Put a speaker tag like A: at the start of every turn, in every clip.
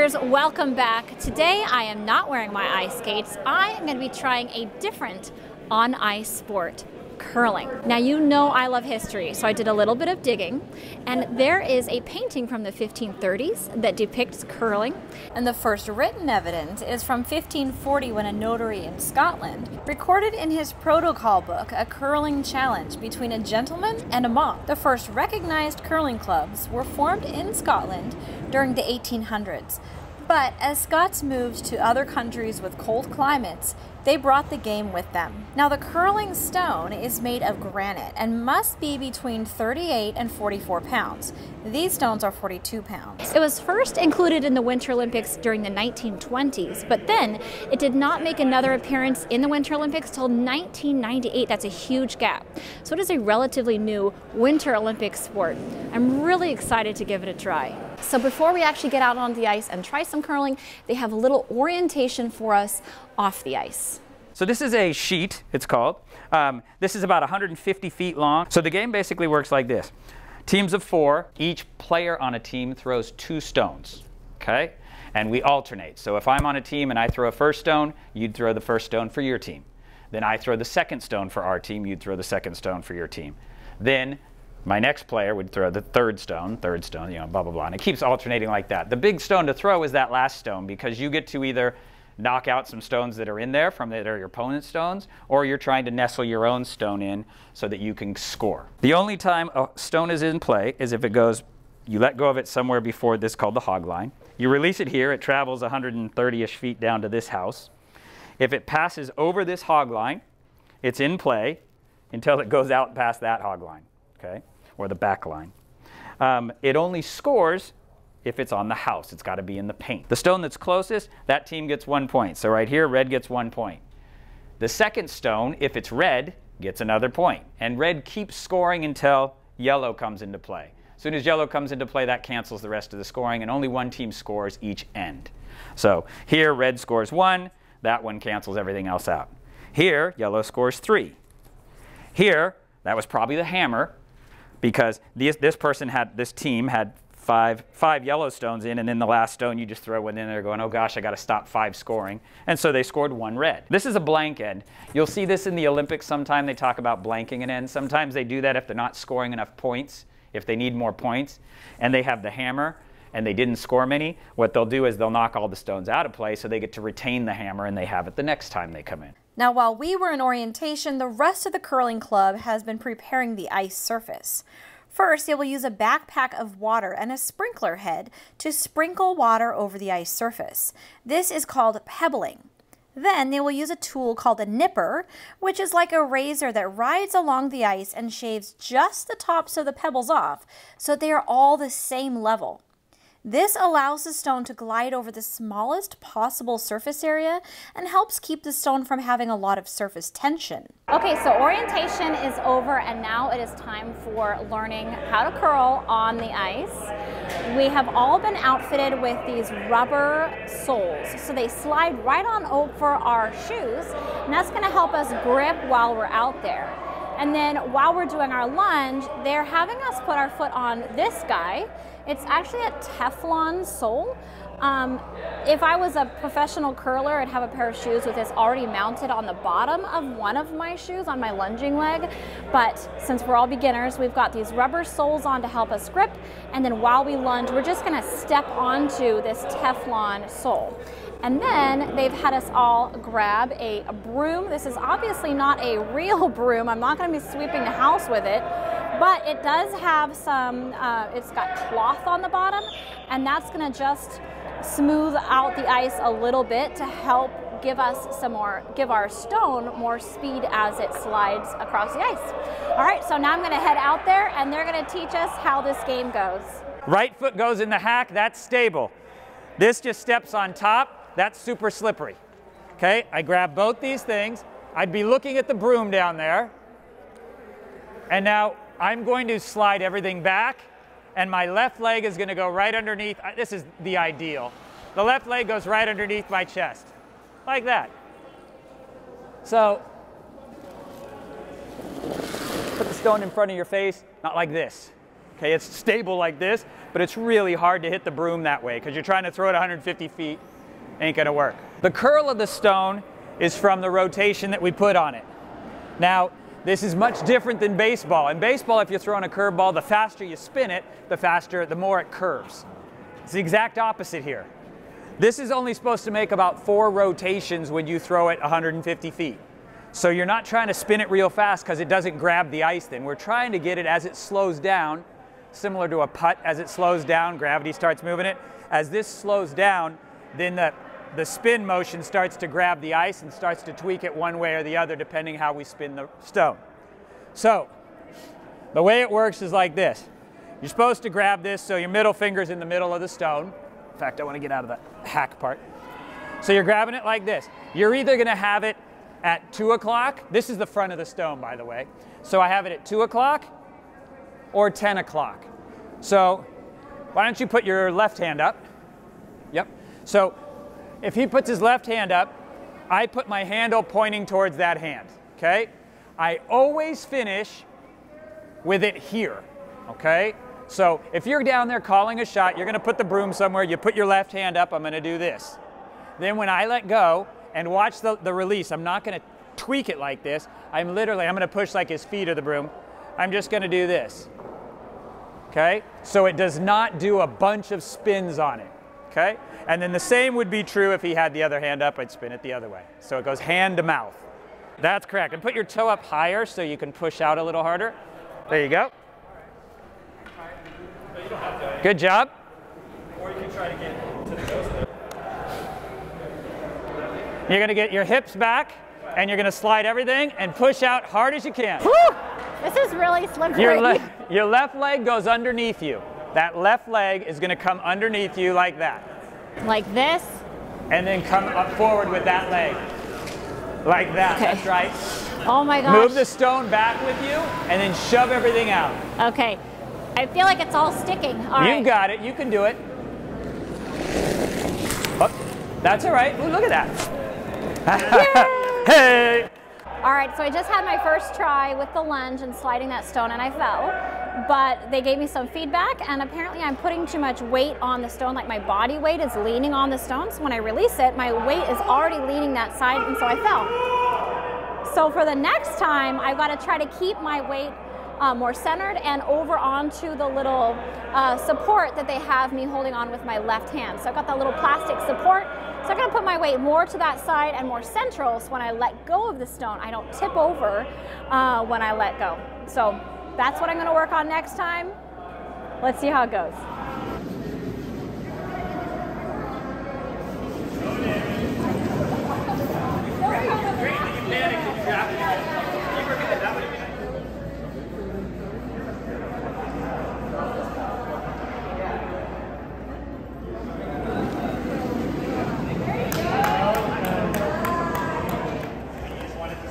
A: skiers, welcome back. Today I am not wearing my ice skates. I am going to be trying a different on-ice sport, curling. Now you know I love history, so I did a little bit of digging, and there is a painting from the 1530s that depicts curling. And the first written evidence is from 1540 when a notary in Scotland recorded in his protocol book a curling challenge between a gentleman and a mob. The first recognized curling clubs were formed in Scotland during the 1800s. But as Scots moved to other countries with cold climates, they brought the game with them. Now the curling stone is made of granite and must be between 38 and 44 pounds. These stones are 42 pounds. It was first included in the Winter Olympics during the 1920s, but then it did not make another appearance in the Winter Olympics till 1998. That's a huge gap. So it is a relatively new Winter Olympic sport. I'm really excited to give it a try. So before we actually get out on the ice and try some curling, they have a little orientation for us off the ice.
B: So this is a sheet, it's called. This is about 150 feet long. So the game basically works like this. Teams of 4, each player on a team throws 2 stones, okay? And we alternate. So if I'm on a team and I throw a first stone, you'd throw the first stone for your team. Then I throw the second stone for our team, you'd throw the second stone for your team. Then my next player would throw the third stone, you know, blah, blah, blah. And it keeps alternating like that. The big stone to throw is that last stone, because you get to either knock out some stones that are in there that are your opponent's stones, or you're trying to nestle your own stone in so that you can score. The only time a stone is in play is if it goes, you let go of it somewhere before this called the hog line. You release it here, it travels 130-ish feet down to this house. If it passes over this hog line, it's in play until it goes out past that hog line, okay, or the back line. It only scores if it's on the house. It's got to be in the paint. The stone that's closest, that team gets 1 point. So right here, red gets 1 point. The second stone, if it's red, gets another point. And red keeps scoring until yellow comes into play. As soon as yellow comes into play, that cancels the rest of the scoring, and only one team scores each end. So here, red scores 1. That one cancels everything else out. Here, yellow scores 3. Here, that was probably the hammer, because this team had five yellow stones in, and then the last stone you just throw one in there going, oh gosh, I got to stop 5 scoring. And so they scored 1 red. This is a blank end. You'll see this in the Olympics sometime. They talk about blanking an end. Sometimes they do that if they're not scoring enough points, if they need more points, and they have the hammer and they didn't score many. What they'll do is they'll knock all the stones out of play so they get to retain the hammer and they have it the next time they come in.
A: Now while we were in orientation, the rest of the curling club has been preparing the ice surface. First, they will use a backpack of water and a sprinkler head to sprinkle water over the ice surface. This is called pebbling. Then they will use a tool called a nipper, which is like a razor that rides along the ice and shaves just the tops of the pebbles off so they are all the same level. This allows the stone to glide over the smallest possible surface area and helps keep the stone from having a lot of surface tension. Okay, so orientation is over, and now it is time for learning how to curl on the ice. We have all been outfitted with these rubber soles, so they slide right on over our shoes, and that's going to help us grip while we're out there. And then while we're doing our lunge, they're having us put our foot on this guy. It's actually a Teflon sole. If I was a professional curler, I'd have a pair of shoes with this already mounted on the bottom of one of my shoes on my lunging leg. But since we're all beginners, we've got these rubber soles on to help us grip. And then while we lunge, we're just gonna step onto this Teflon sole. And then they've had us all grab a broom. This is obviously not a real broom. I'm not going to be sweeping the house with it, but it does have some, it's got cloth on the bottom, and that's going to just smooth out the ice a little bit to help give our stone more speed as it slides across the ice. All right, so now I'm going to head out there, and they're going to teach us how this game goes.
B: Right foot goes in the hack, that's stable. This just steps on top. That's super slippery. Okay, I grab both these things. I'd be looking at the broom down there. And now I'm going to slide everything back, and my left leg is going to go right underneath. This is the ideal. The left leg goes right underneath my chest, like that. So put the stone in front of your face, not like this. Okay, it's stable like this, but it's really hard to hit the broom that way because you're trying to throw it 150 feet, ain't gonna work. The curl of the stone is from the rotation that we put on it. Now, this is much different than baseball. In baseball, if you're throwing a curveball, the faster you spin it, the more it curves. It's the exact opposite here. This is only supposed to make about 4 rotations when you throw it 150 feet. So you're not trying to spin it real fast because it doesn't grab the ice then. We're trying to get it as it slows down, similar to a putt. As it slows down, gravity starts moving it. As this slows down, then the spin motion starts to grab the ice and starts to tweak it one way or the other depending how we spin the stone. So the way it works is like this. You're supposed to grab this so your middle finger's in the middle of the stone. In fact, I want to get out of the hack part. So you're grabbing it like this. You're either going to have it at 2 o'clock. This is the front of the stone, by the way. So I have it at 2 o'clock or 10 o'clock. So why don't you put your left hand up? Yep. So if he puts his left hand up, I put my handle pointing towards that hand, okay? I always finish with it here, okay? So if you're down there calling a shot, you're going to put the broom somewhere, you put your left hand up, I'm going to do this. Then when I let go and watch the release, I'm not going to tweak it like this. I'm going to push like his feet or the broom. I'm just going to do this, okay? So it does not do a bunch of spins on it, okay? And then the same would be true if he had the other hand up, I'd spin it the other way. So it goes hand to mouth. That's correct. And put your toe up higher so you can push out a little harder. There you go. Good job.
C: Or you can try to get to the nose there.
B: You're going to get your hips back, and you're going to slide everything and push out hard as you can.
D: Woo! This is really slippery.
B: Your left leg goes underneath you. That left leg is going to come underneath you like that.
D: Like this?
B: And then come up forward with that leg. Like that.
D: Okay.
B: That's right.
D: Oh my gosh.
B: Move the stone back with you, and then shove everything out.
D: Okay. I feel like it's all sticking. All right.
B: You've got it. You can do it. Oh, that's all right. Ooh, look at that. Hey!
D: All right, so I just had my first try with the lunge and sliding that stone, and I fell. But they gave me some feedback, and apparently I'm putting too much weight on the stone, like my body weight is leaning on the stone. So when I release it, my weight is already leaning that side, and so I fell. So for the next time, I've got to try to keep my weight more centered and over onto the little support that they have me holding on with my left hand. So I've got that little plastic support. So I'm going to put my weight more to that side and more central, so when I let go of the stone, I don't tip over when I let go. So that's what I'm going to work on next time. Let's see how it goes.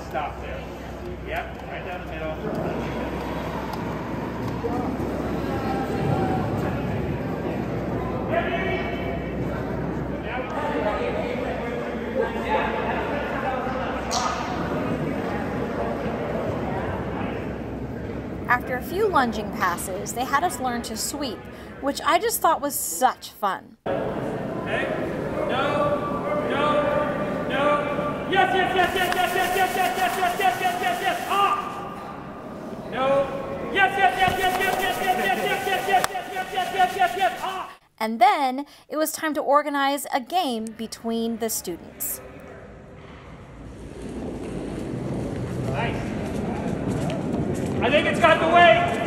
C: Stop there. Yep, right down the middle.
A: After a few lunging passes, they had us learn to sweep, which I just thought was such fun.
C: Okay. No. Yes. Ah. No. Yes. Ah.
A: And then it was time to organize a game between the students.
C: Nice. I think it's got the weight.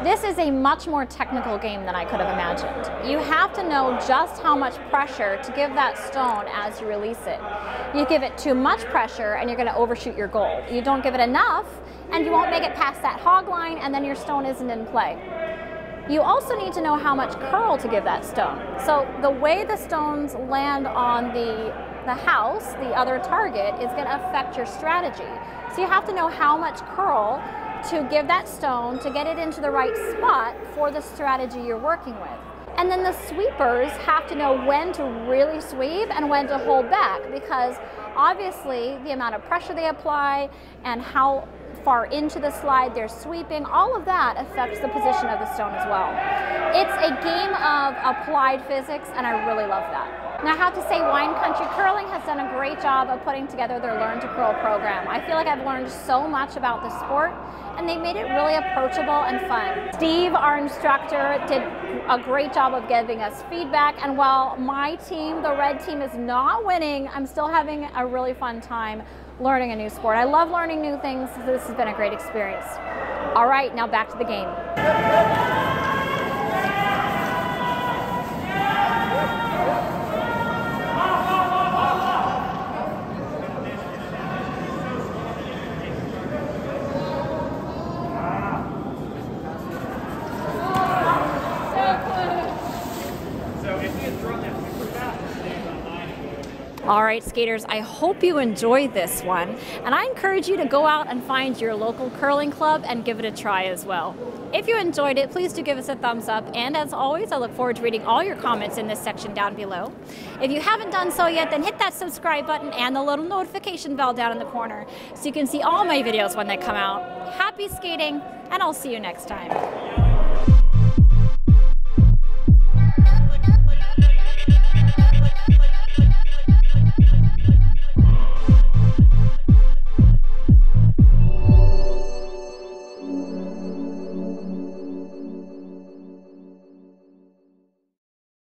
D: This is a much more technical game than I could have imagined. You have to know just how much pressure to give that stone as you release it. You give it too much pressure and you're going to overshoot your goal. You don't give it enough and you won't make it past that hog line, and then your stone isn't in play. You also need to know how much curl to give that stone. So the way the stones land on the house, the other target, is going to affect your strategy. So you have to know how much curl to give that stone to get it into the right spot for the strategy you're working with. And then the sweepers have to know when to really sweep and when to hold back, because obviously the amount of pressure they apply and how far into the slide they're sweeping, all of that affects the position of the stone as well. It's a game of applied physics, and I really love that. Now I have to say, Wine Country Curling has done a great job of putting together their Learn to Curl program. I feel like I've learned so much about the sport, and they made it really approachable and fun. Steve, our instructor, did a great job of giving us feedback, and while my team, the red team, is not winning, I'm still having a really fun time learning a new sport. I love learning new things, so this has been a great experience. All right, now back to the game. All right, skaters, I hope you enjoyed this one, and I encourage you to go out and find your local curling club and give it a try as well. If you enjoyed it, please do give us a thumbs up, and as always, I look forward to reading all your comments in this section down below. If you haven't done so yet, then hit that subscribe button and the little notification bell down in the corner so you can see all my videos when they come out. Happy skating, and I'll see you next time.